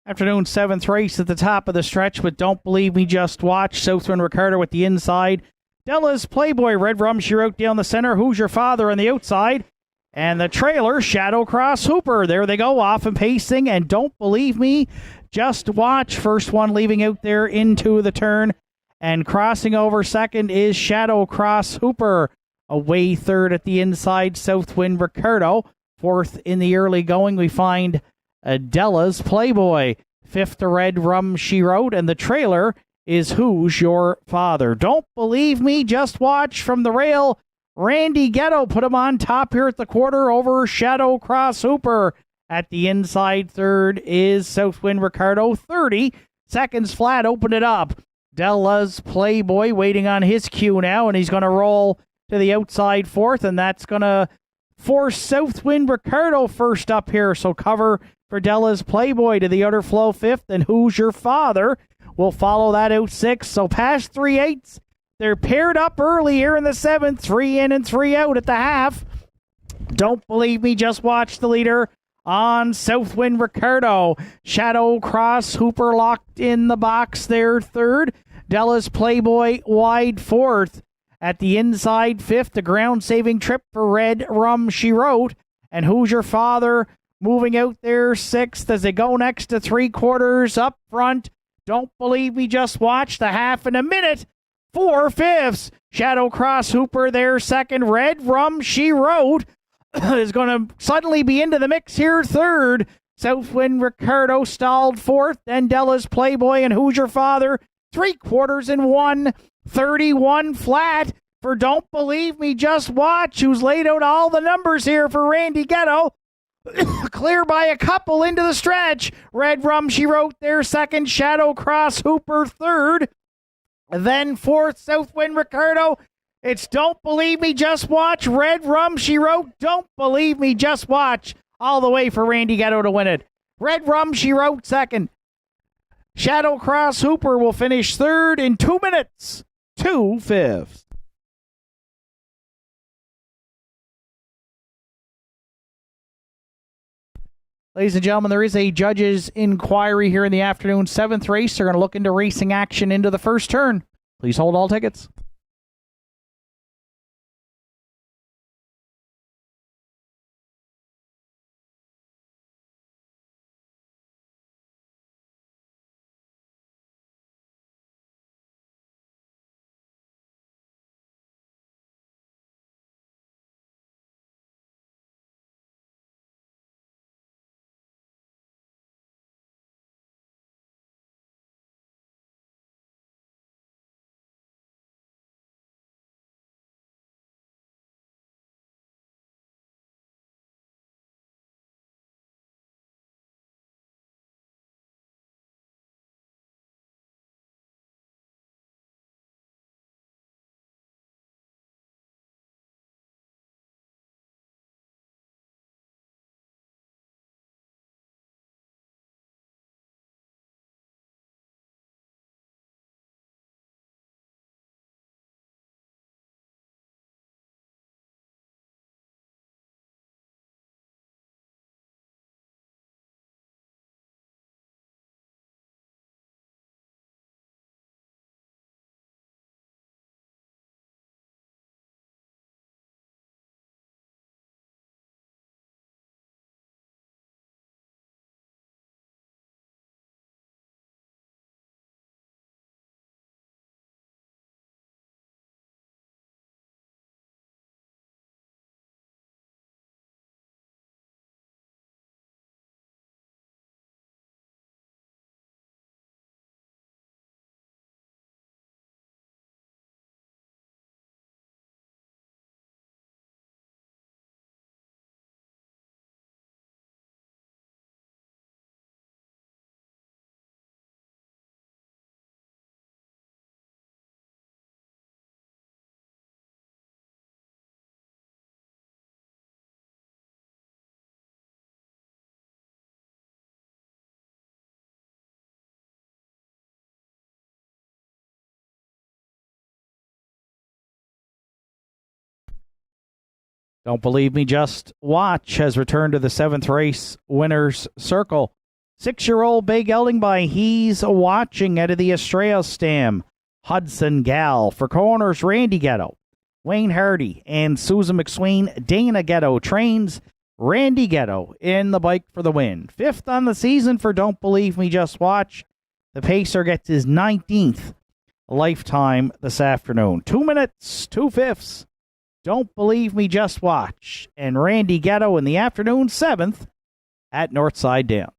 Afternoon, 7th race at the top of the stretch with Don't Believe Me, Just Watch. Southwind Ricardo at the inside. Della's Playboy, Red Rum, she wrote down the center. Who's Your Father on the outside. And the trailer, Shadow Cross Hooper. There they go, off and pacing. And Don't Believe Me, Just Watch. First one leaving out there into the turn. And crossing over second is Shadow Cross Hooper. Away third at the inside, Southwind Ricardo. Fourth in the early going, we find Della's Playboy. Fifth, the Red Rum, she wrote, and the trailer is Who's Your Father. Don't Believe Me, Just Watch from the rail. Randy Ghetto put him on top here at the quarter over Shadow Cross Hooper. At the inside, third is Southwind Ricardo. 30 seconds flat, open it up. Della's Playboy waiting on his cue now, and he's going to roll to the outside fourth, and that's going to force Southwind Ricardo first up here. So cover for Della's Playboy to the outer flow fifth, and Who's Your Father will follow that out sixth. So past 3/8, they're paired up early here in the seventh, 3 in and 3 out at the half. Don't Believe Me, Just Watch the leader on Southwind Ricardo. Shadow Cross Hooper locked in the box there third. Della's Playboy wide fourth. At the inside fifth, the ground-saving trip for Red Rum, she wrote. And Who's Your Father moving out there sixth as they go next to three-quarters up front. Don't Believe Me, Just Watch the half in a minute. 4/5. Shadow Cross Hooper there second. Red Rum, she wrote, is going to suddenly be into the mix here third. Southwind Ricardo stalled fourth. Then Della's Playboy and Who's Your Father. 3/4 in 1:31 flat for Don't Believe Me, Just Watch, who's laid out all the numbers here for Randy Ghetto. Clear by a couple into the stretch. Red Rum, she wrote there second. Shadow Cross Hooper third. Then fourth, Southwind Ricardo. It's Don't Believe Me, Just Watch. Red Rum, she wrote. Don't Believe Me, Just Watch. All the way for Randy Ghetto to win it. Red Rum, she wrote second. Shadow Cross Hooper will finish third in 2 minutes. 2/5. Ladies and gentlemen, there is a judge's inquiry here in the afternoon. Seventh race. They're going to look into racing action into the first turn. Please hold all tickets. Don't Believe Me, Just Watch has returned to the seventh race winner's circle. 6-year-old Big Gelding by He's Watching out of the Estrella Stam. Hudson Gal. For corners, Randy Ghetto, Wayne Hardy, and Susan McSween. Dana Ghetto trains Randy Ghetto in the bike for the win. 5th on the season for Don't Believe Me, Just Watch. The pacer gets his 19th lifetime this afternoon. 2 minutes, 2/5. Don't Believe Me, Just Watch. And Randy Ghetto in the afternoon, 7th at Northside Downs.